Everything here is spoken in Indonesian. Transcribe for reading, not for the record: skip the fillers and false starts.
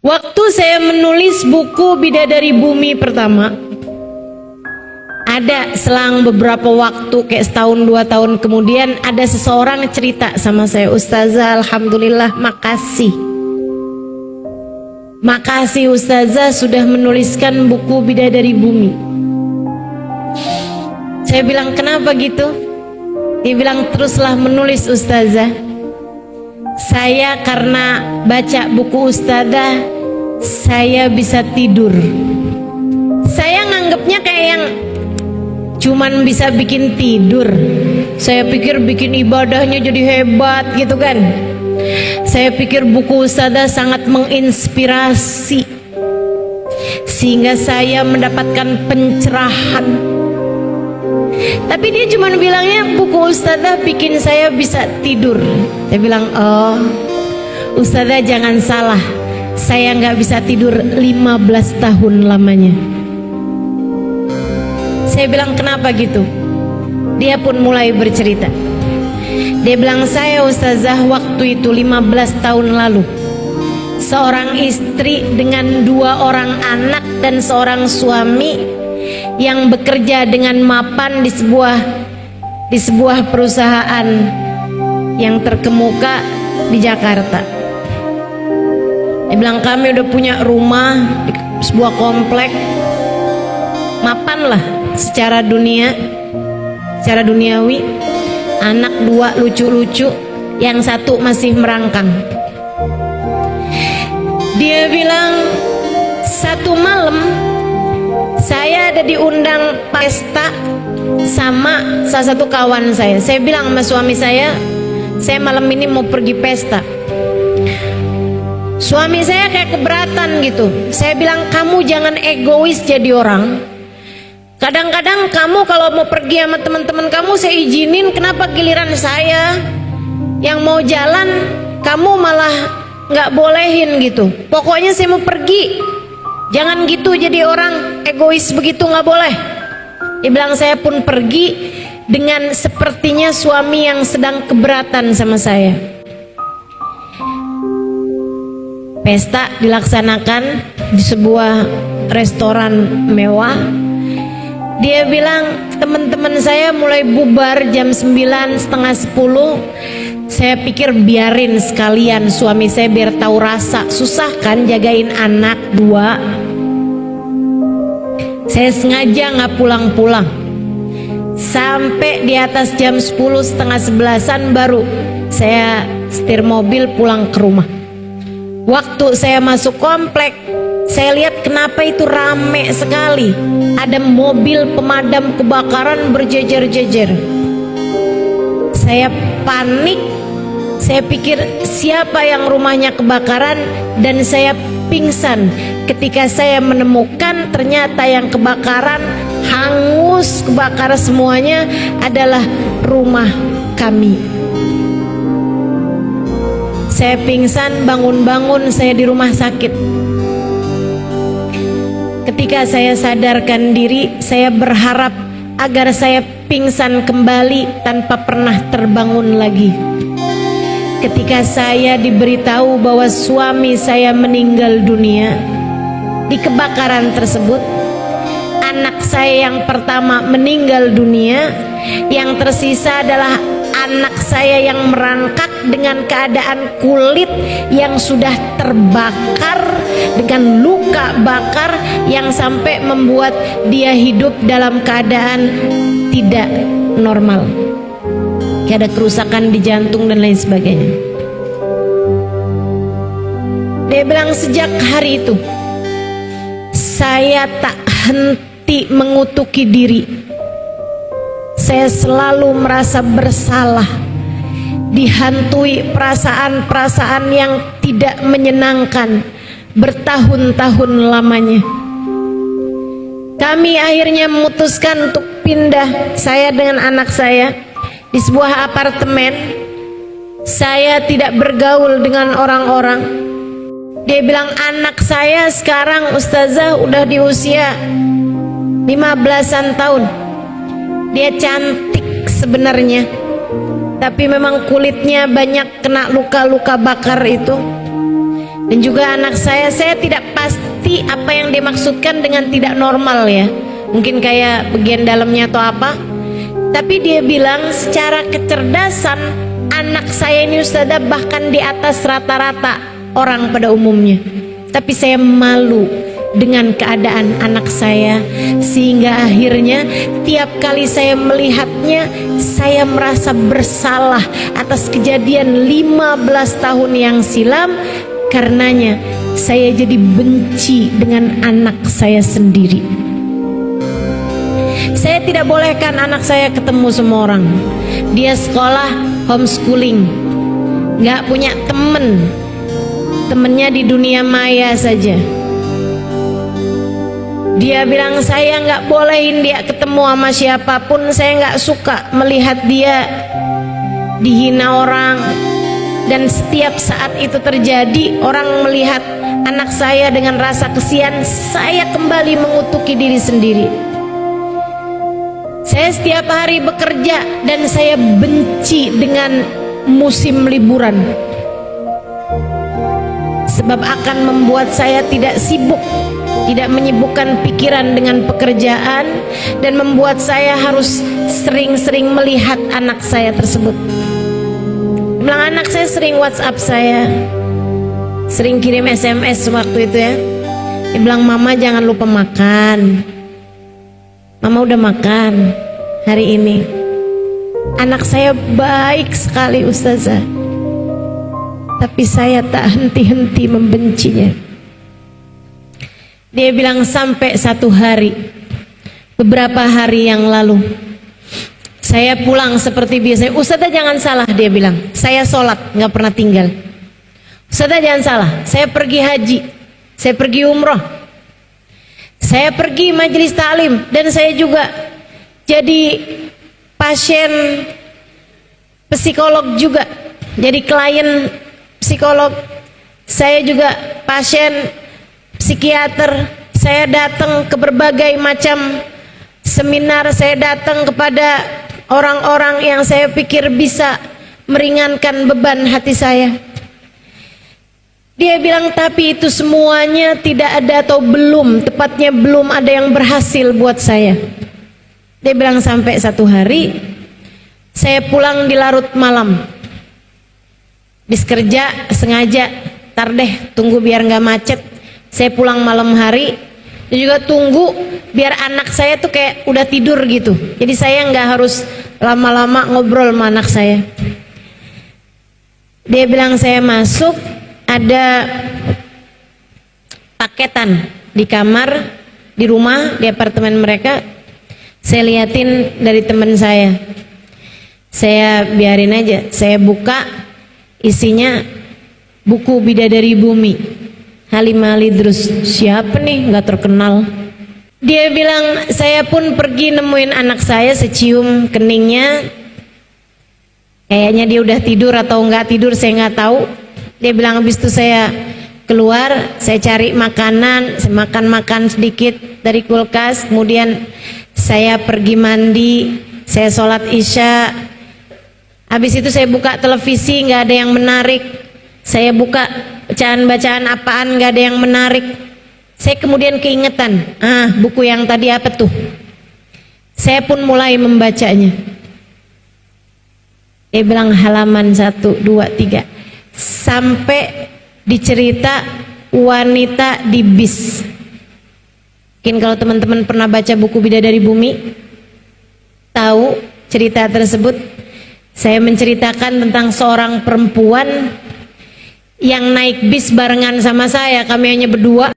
Waktu saya menulis buku Bidadari Bumi pertama, ada selang beberapa waktu, kayak setahun 2 tahun kemudian, ada seseorang cerita sama saya, "Ustazah, alhamdulillah, makasih. Makasih Ustazah sudah menuliskan buku Bidadari Bumi." Saya bilang, "Kenapa gitu?" Dia bilang, "Teruslah menulis Ustazah. Saya karena baca buku Ustazah, saya bisa tidur." Saya nganggapnya kayak yang cuman bisa bikin tidur. Saya pikir bikin ibadahnya jadi hebat gitu kan. Saya pikir buku Ustazah sangat menginspirasi, sehingga saya mendapatkan pencerahan. Tapi dia cuma bilangnya buku Ustazah bikin saya bisa tidur. Saya bilang, "Oh Ustazah jangan salah, saya nggak bisa tidur 15 tahun lamanya." Saya bilang, "Kenapa gitu?" Dia pun mulai bercerita. Dia bilang, "Saya Ustazah waktu itu 15 tahun lalu, seorang istri dengan 2 orang anak dan seorang suami yang bekerja dengan mapan di sebuah perusahaan yang terkemuka di Jakarta." Dia bilang, "Kami udah punya rumah di sebuah komplek, mapan lah secara duniawi, anak 2 lucu-lucu, yang 1 masih merangkang." Dia bilang, "Satu malam saya ada diundang pesta sama salah satu kawan saya. Saya bilang sama suami saya malam ini mau pergi pesta." Suami saya kayak keberatan gitu. Saya bilang, "Kamu jangan egois jadi orang. Kadang-kadang kamu kalau mau pergi sama teman-teman kamu saya izinin, kenapa giliran saya yang mau jalan kamu malah nggak bolehin gitu. Pokoknya saya mau pergi. Jangan gitu jadi orang egois begitu, nggak boleh." Dia bilang, saya pun pergi dengan sepertinya suami yang sedang keberatan sama saya. Pesta dilaksanakan di sebuah restoran mewah. Dia bilang, teman-teman saya mulai bubar jam 9, setengah 10. Saya pikir biarin sekalian suami saya biar tahu rasa. Susah kan jagain anak 2. Saya sengaja nggak pulang-pulang. Sampai di atas jam 10, setengah 11-an baru saya setir mobil pulang ke rumah. Waktu saya masuk komplek, saya lihat kenapa itu rame sekali. Ada mobil pemadam kebakaran berjejer-jejer. Saya panik. Saya pikir siapa yang rumahnya kebakaran, dan saya pingsan ketika saya menemukan ternyata yang kebakaran, hangus, kebakar semuanya adalah rumah kami. Saya pingsan, bangun-bangun saya di rumah sakit. Ketika saya sadarkan diri, saya berharap agar saya pingsan kembali tanpa pernah terbangun lagi. Ketika saya diberitahu bahwa suami saya meninggal dunia di kebakaran tersebut, anak saya yang pertama meninggal dunia, yang tersisa adalah anak saya yang merangkak dengan keadaan kulit yang sudah terbakar dengan luka bakar yang sampai membuat dia hidup dalam keadaan tidak normal, kayak ada kerusakan di jantung dan lain sebagainya. Dia bilang, sejak hari itu saya tak henti mengutuki diri. Saya selalu merasa bersalah, dihantui perasaan-perasaan yang tidak menyenangkan bertahun-tahun lamanya. Kami akhirnya memutuskan untuk pindah, saya dengan anak saya, di sebuah apartemen. Saya tidak bergaul dengan orang-orang. Dia bilang, anak saya sekarang Ustazah udah di usia 15-an tahun. Dia cantik sebenarnya, tapi memang kulitnya banyak kena luka-luka bakar itu. Dan juga anak saya tidak pasti apa yang dimaksudkan dengan tidak normal ya. Mungkin kayak bagian dalamnya atau apa. Tapi dia bilang secara kecerdasan anak saya ini Ustazah bahkan di atas rata-rata orang pada umumnya. Tapi saya malu dengan keadaan anak saya, sehingga akhirnya tiap kali saya melihatnya saya merasa bersalah atas kejadian 15 tahun yang silam. Karenanya saya jadi benci dengan anak saya sendiri. Saya tidak bolehkan anak saya ketemu semua orang. Dia sekolah homeschooling, gak punya temen, temennya di dunia maya saja. Dia bilang saya nggak bolehin dia ketemu sama siapapun. Saya nggak suka melihat dia dihina orang. Dan setiap saat itu terjadi, orang melihat anak saya dengan rasa kesian, saya kembali mengutuki diri sendiri. Saya setiap hari bekerja dan saya benci dengan musim liburan, sebab akan membuat saya tidak sibuk, tidak menyibukkan pikiran dengan pekerjaan, dan membuat saya harus sering-sering melihat anak saya tersebut. Bilang anak saya sering WhatsApp saya, sering kirim SMS waktu itu ya. Dia bilang, mama jangan lupa makan. Mama udah makan hari ini. Anak saya baik sekali Ustazah, tapi saya tak henti-henti membencinya. Dia bilang sampai satu hari, beberapa hari yang lalu, saya pulang seperti biasa. Ustazah jangan salah, dia bilang, saya sholat nggak pernah tinggal. Ustazah jangan salah, saya pergi haji, saya pergi umroh, saya pergi majelis taklim, dan saya juga jadi pasien psikolog juga, jadi klien psikolog. Saya juga pasien psikiater. Saya datang ke berbagai macam seminar, saya datang kepada orang-orang yang saya pikir bisa meringankan beban hati saya. Dia bilang tapi itu semuanya tidak ada, atau belum, tepatnya belum ada yang berhasil buat saya. Dia bilang sampai satu hari saya pulang di larut malam, bis kerja sengaja, tar deh tunggu biar nggak macet. Saya pulang malam hari, dan juga tunggu biar anak saya tuh kayak udah tidur gitu. Jadi saya nggak harus lama-lama ngobrol sama anak saya. Dia bilang saya masuk, ada paketan di kamar, di rumah, di apartemen mereka. Saya liatin dari teman saya. Saya biarin aja. Saya buka, isinya buku Bidadari Bumi, Halimah Lidrus. Siapa nih, nggak terkenal. Dia bilang saya pun pergi nemuin anak saya, secium keningnya. Kayaknya dia udah tidur atau nggak tidur, saya nggak tahu. Dia bilang habis itu saya keluar, saya cari makanan, saya makan sedikit dari kulkas, kemudian saya pergi mandi, saya sholat isya. Habis itu saya buka televisi, nggak ada yang menarik. Saya buka bacaan-bacaan apaan, nggak ada yang menarik. Saya kemudian keingetan, buku yang tadi apa tuh? Saya pun mulai membacanya. Dia bilang halaman 1, 2, 3, sampai dicerita wanita di bis. Mungkin kalau teman-teman pernah baca buku Bidadari Bumi, tahu cerita tersebut. Saya menceritakan tentang seorang perempuan yang naik bis barengan sama saya. Kami hanya berdua.